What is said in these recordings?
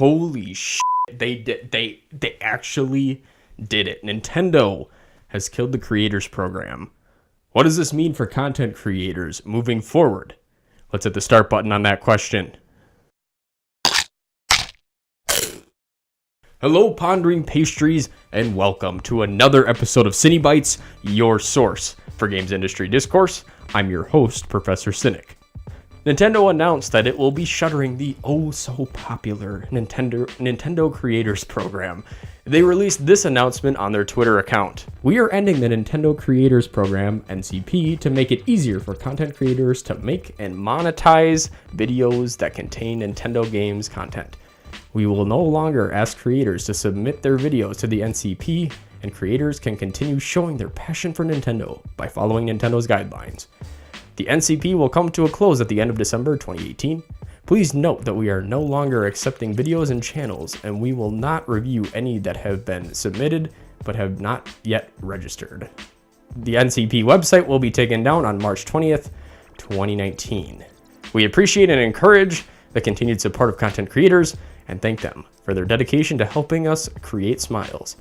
Holy shit, they actually did it. Nintendo has killed the creators program. What does this mean for content creators moving forward? Let's hit the start button on that question. Hello, Pondering Pastries, and welcome to another episode of CyniBytes, your source for games industry discourse. I'm your host, Professor Cynic. Nintendo announced that it will be shuttering the oh-so-popular Nintendo Creators Program. They released this announcement on their Twitter account. We are ending the Nintendo Creators Program, NCP, to make it easier for content creators to make and monetize videos that contain Nintendo games content. We will no longer ask creators to submit their videos to the NCP, and creators can continue showing their passion for Nintendo by following Nintendo's guidelines. The NCP will come to a close at the end of December 2018. Please note that we are no longer accepting videos and channels, and we will not review any that have been submitted but have not yet registered. The NCP website will be taken down on March 20th, 2019. We appreciate and encourage the continued support of content creators and thank them for their dedication to helping us create smiles.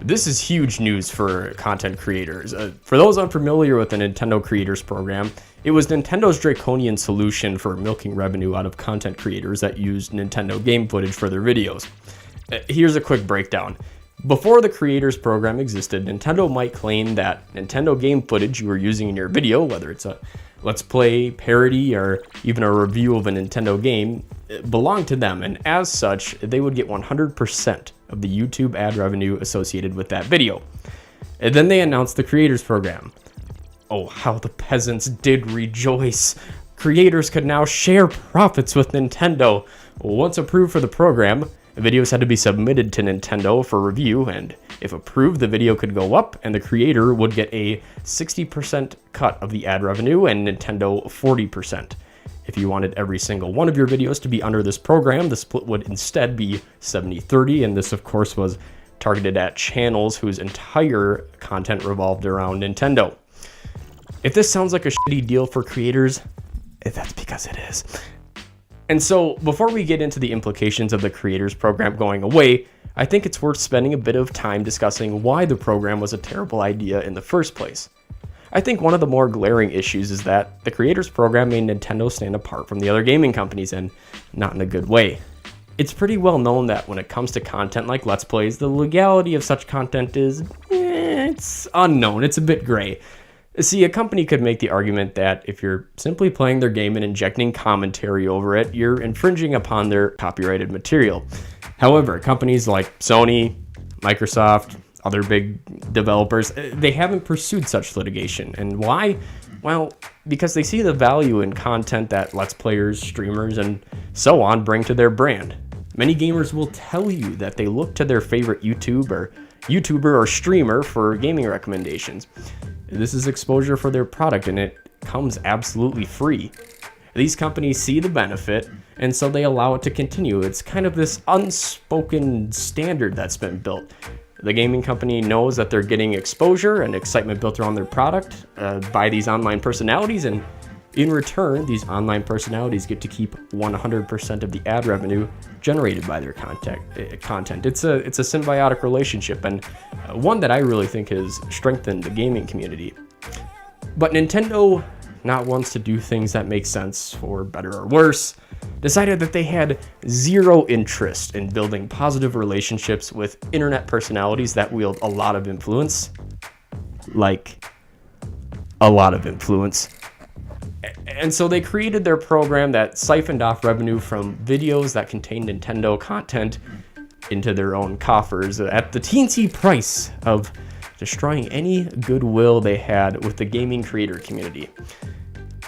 This is huge news for content creators. For those unfamiliar with the Nintendo Creators Program, it was Nintendo's draconian solution for milking revenue out of content creators that used Nintendo game footage for their videos. Here's a quick breakdown. Before the Creators Program existed, Nintendo might claim that Nintendo game footage you were using in your video, whether it's a Let's Play, parody, or even a review of a Nintendo game, belonged to them, and as such, they would get 100% of the YouTube ad revenue associated with that video. And then they announced the Creators Program. Oh, how the peasants did rejoice. Creators could now share profits with Nintendo. Once approved for the program, videos had to be submitted to Nintendo for review, and if approved, the video could go up and the creator would get a 60% cut of the ad revenue and Nintendo 40%. If you wanted every single one of your videos to be under this program, the split would instead be 70-30, and this of course was targeted at channels whose entire content revolved around Nintendo. If this sounds like a shitty deal for creators, that's because it is. And so, before we get into the implications of the Creators Program going away, I think it's worth spending a bit of time discussing why the program was a terrible idea in the first place. I think one of the more glaring issues is that the Creators Program made Nintendo stand apart from the other gaming companies, and not in a good way. It's pretty well known that when it comes to content like Let's Plays, the legality of such content is, it's unknown, it's a bit gray. See, a company could make the argument that if you're simply playing their game and injecting commentary over it, you're infringing upon their copyrighted material. However, companies like Sony, Microsoft, other big developers, they haven't pursued such litigation. And why? Well, because they see the value in content that Let's Players, streamers, and so on bring to their brand. Many gamers will tell you that they look to their favorite YouTuber or streamer for gaming recommendations. This is exposure for their product, and it comes absolutely free. These companies see the benefit, and so they allow it to continue. It's kind of this unspoken standard that's been built. The gaming company knows that they're getting exposure and excitement built around their product by these online personalities, and in return, these online personalities get to keep 100% of the ad revenue generated by their content. It's a symbiotic relationship, and one that I really think has strengthened the gaming community. But Nintendo, not once to do things that make sense, for better or worse, decided that they had zero interest in building positive relationships with internet personalities that wield a lot of influence. Like, a lot of influence. And so they created their program that siphoned off revenue from videos that contained Nintendo content into their own coffers at the teensy price of destroying any goodwill they had with the gaming creator community.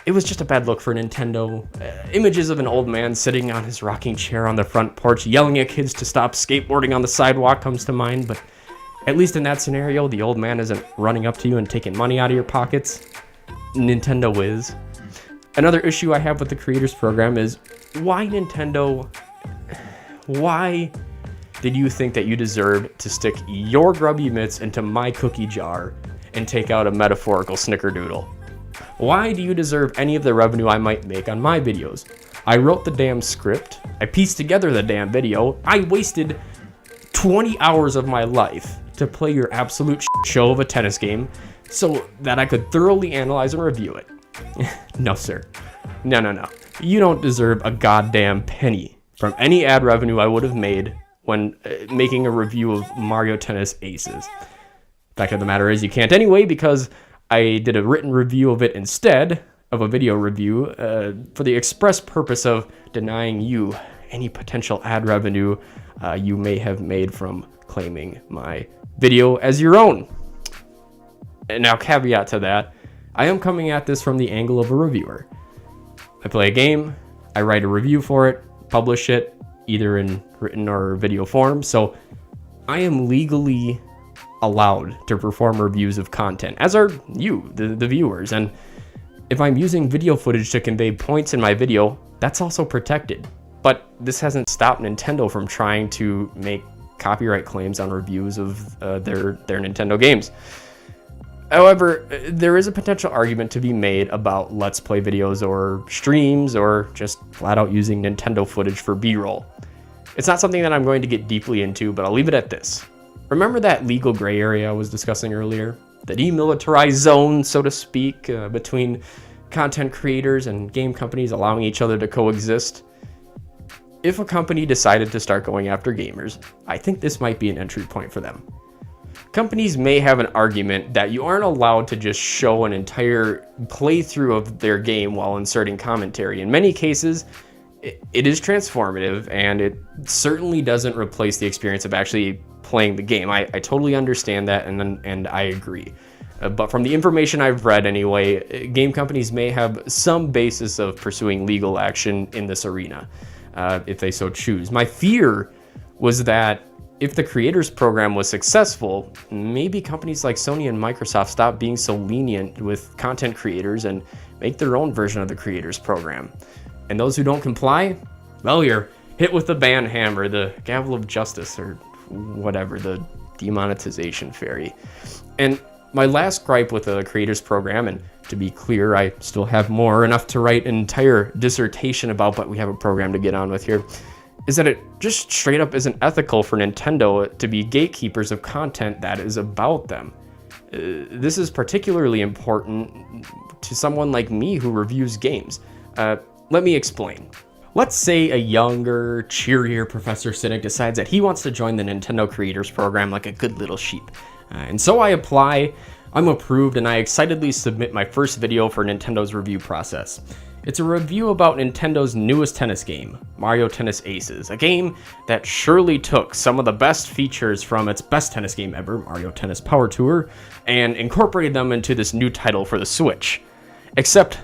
It was just a bad look for Nintendo. Images of an old man sitting on his rocking chair on the front porch yelling at kids to stop skateboarding on the sidewalk comes to mind, but at least in that scenario, the old man isn't running up to you and taking money out of your pockets. Nintendo is. Another issue I have with the Creators Program is, why Nintendo? Why did you think that you deserved to stick your grubby mitts into my cookie jar and take out a metaphorical snickerdoodle? Why do you deserve any of the revenue I might make on my videos? I wrote the damn script. I pieced together the damn video. I wasted 20 hours of my life to play your absolute show of a tennis game so that I could thoroughly analyze and review it. No, sir. No. You don't deserve a goddamn penny from any ad revenue I would have made when making a review of Mario Tennis Aces. Fact of the matter is, you can't anyway, because I did a written review of it instead of a video review for the express purpose of denying you any potential ad revenue you may have made from claiming my video as your own. And now, caveat to that, I am coming at this from the angle of a reviewer. I play a game, I write a review for it, publish it, either in written or video form, so I am legally allowed to perform reviews of content, as are you, the viewers. And if I'm using video footage to convey points in my video, that's also protected. But this hasn't stopped Nintendo from trying to make copyright claims on reviews of their Nintendo games. However, there is a potential argument to be made about Let's Play videos or streams or just flat out using Nintendo footage for B-roll. It's not something that I'm going to get deeply into, but I'll leave it at this. Remember that legal gray area I was discussing earlier? The demilitarized zone, so to speak, between content creators and game companies allowing each other to coexist? If a company decided to start going after gamers, I think this might be an entry point for them. Companies may have an argument that you aren't allowed to just show an entire playthrough of their game while inserting commentary. In many cases, it is transformative, and it certainly doesn't replace the experience of actually playing the game. I totally understand that, and I agree. But from the information I've read anyway, game companies may have some basis of pursuing legal action in this arena, if they so choose. My fear was that if the creators program was successful, maybe companies like Sony and Microsoft stop being so lenient with content creators and make their own version of the creators program. And those who don't comply, well, you're hit with the ban hammer, the gavel of justice, or whatever, the demonetization fairy. And my last gripe with the creators program, and to be clear, I still have more, enough to write an entire dissertation about, but we have a program to get on with here, is that it just straight up isn't ethical for Nintendo to be gatekeepers of content that is about them. This is particularly important to someone like me who reviews games. Let me explain. Let's say a younger, cheerier Professor Cynic decides that he wants to join the Nintendo Creators Program like a good little sheep. And so I apply, I'm approved, and I excitedly submit my first video for Nintendo's review process. It's a review about Nintendo's newest tennis game, Mario Tennis Aces, a game that surely took some of the best features from its best tennis game ever, Mario Tennis Power Tour, and incorporated them into this new title for the Switch. Except,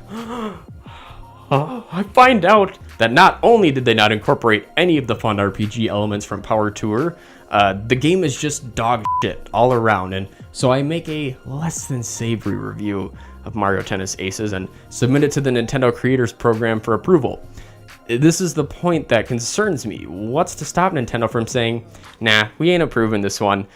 I find out that not only did they not incorporate any of the fun RPG elements from Power Tour, the game is just dog shit all around, and so I make a less than savory review of Mario Tennis Aces and submit it to the Nintendo Creators Program for approval. This is the point that concerns me. What's to stop Nintendo from saying, nah, we ain't approving this one?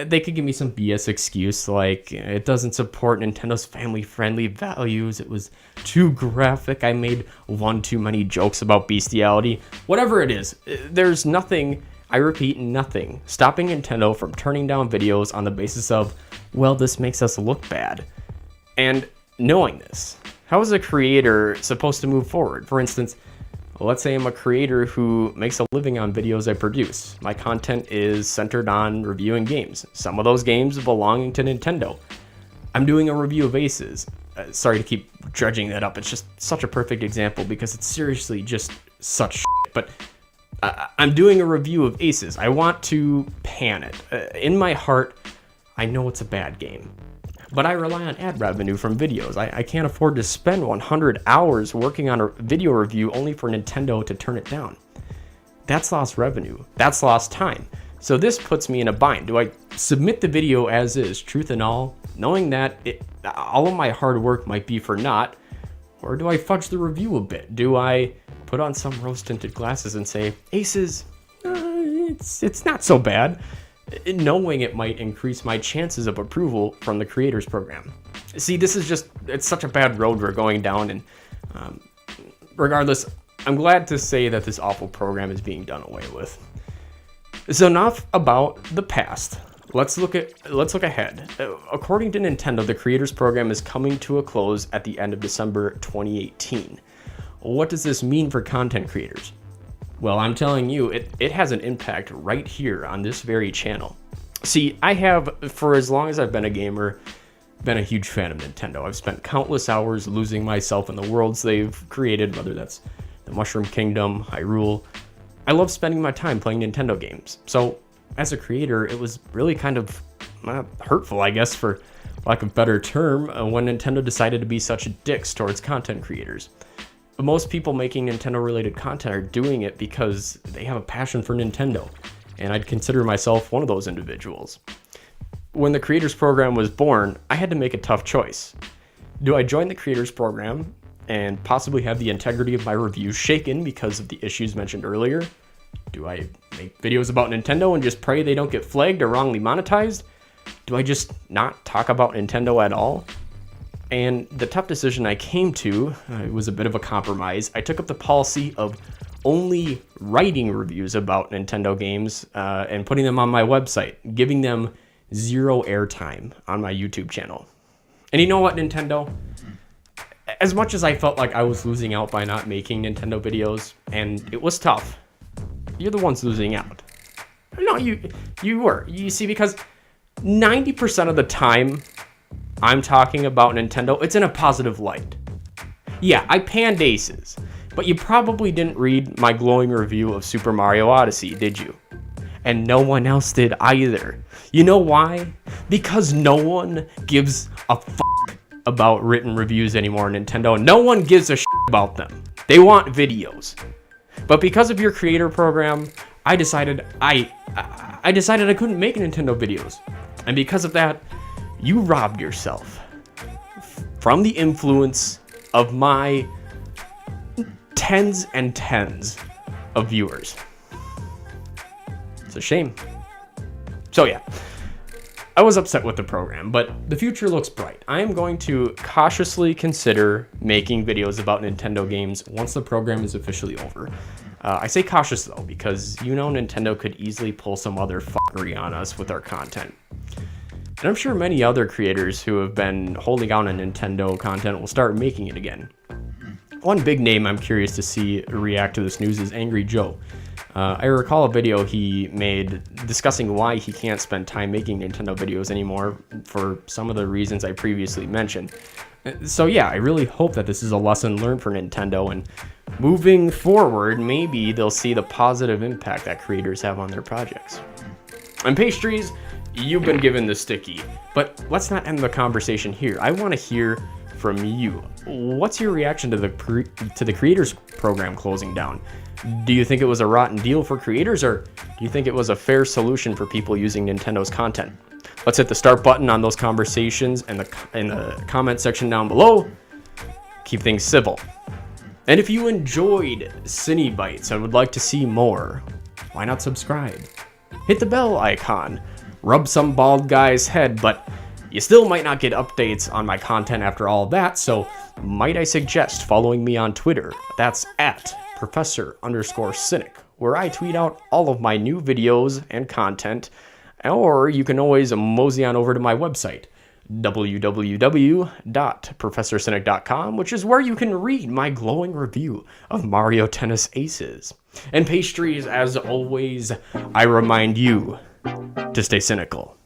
They could give me some BS excuse like it doesn't support Nintendo's family-friendly values, it was too graphic, I made one too many jokes about bestiality. Whatever it is, there's nothing, I repeat, nothing, stopping Nintendo from turning down videos on the basis of, well, this makes us look bad. And knowing this, how is a creator supposed to move forward? For instance, let's say I'm a creator who makes a living on videos I produce. My content is centered on reviewing games, some of those games belonging to Nintendo. I'm doing a review of Aces. Sorry to keep dredging that up, it's just such a perfect example because it's seriously just such shit. But I'm doing a review of Aces. I want to pan it. In my heart, I know it's a bad game. But I rely on ad revenue from videos. I can't afford to spend 100 hours working on a video review only for Nintendo to turn it down. That's lost revenue. That's lost time. So this puts me in a bind. Do I submit the video as is, truth and all, knowing that all of my hard work might be for naught? Or do I fudge the review a bit? Do I put on some rose-tinted glasses and say, Aces, it's not so bad, knowing it might increase my chances of approval from the creators program? See, this is just, it's such a bad road we're going down, and regardless, I'm glad to say that this awful program is being done away with. So enough about the past. Let's look ahead. According to Nintendo, the Creators Program is coming to a close at the end of December 2018. What does this mean for content creators? Well, I'm telling you, it has an impact right here on this very channel. See, I have, for as long as I've been a gamer, been a huge fan of Nintendo. I've spent countless hours losing myself in the worlds they've created, whether that's the Mushroom Kingdom, Hyrule. I love spending my time playing Nintendo games. So, as a creator, it was really kind of hurtful, I guess, for lack of a better term, when Nintendo decided to be such dicks towards content creators. Most people making Nintendo-related content are doing it because they have a passion for Nintendo, and I'd consider myself one of those individuals. When the Creators Program was born, I had to make a tough choice. Do I join the Creators Program and possibly have the integrity of my reviews shaken because of the issues mentioned earlier? Do I make videos about Nintendo and just pray they don't get flagged or wrongly monetized? Do I just not talk about Nintendo at all? And the tough decision I came to, it was a bit of a compromise. I took up the policy of only writing reviews about Nintendo games and putting them on my website, giving them zero airtime on my YouTube channel. And you know what, Nintendo? As much as I felt like I was losing out by not making Nintendo videos, and it was tough, you're the ones losing out. No, you were. You see, because 90% of the time I'm talking about Nintendo, it's in a positive light. Yeah, I panned aces, but you probably didn't read my glowing review of Super Mario Odyssey, did you? And no one else did either. You know why? Because no one gives a fuck about written reviews anymore, Nintendo. No one gives a shit about them. They want videos. But because of your creator program, I decided I couldn't make Nintendo videos. And because of that, you robbed yourself from the influence of my tens and tens of viewers. It's a shame. So yeah, I was upset with the program, but the future looks bright. I am going to cautiously consider making videos about Nintendo games once the program is officially over. I say cautious though, because you know Nintendo could easily pull some other fuckery on us with our content. And I'm sure many other creators who have been holding out on Nintendo content will start making it again. One big name I'm curious to see react to this news is Angry Joe. I recall a video he made discussing why he can't spend time making Nintendo videos anymore for some of the reasons I previously mentioned. So yeah, I really hope that this is a lesson learned for Nintendo, and moving forward, maybe they'll see the positive impact that creators have on their projects. And Pastries, you've been given the sticky, but let's not end the conversation here. I want to hear from you. What's your reaction to the Creators Program closing down? Do you think it was a rotten deal for creators, or do you think it was a fair solution for people using Nintendo's content? Let's hit the start button on those conversations in the comment section down below. Keep things civil. And if you enjoyed CyniBytes and would like to see more, why not subscribe? Hit the bell icon. Rub some bald guy's head, but you still might not get updates on my content after all that, so might I suggest following me on Twitter? That's at Professor_Cynic, where I tweet out all of my new videos and content, or you can always mosey on over to my website, www.professorcynic.com, which is where you can read my glowing review of Mario Tennis Aces. And Pastries, as always, I remind you to stay cynical.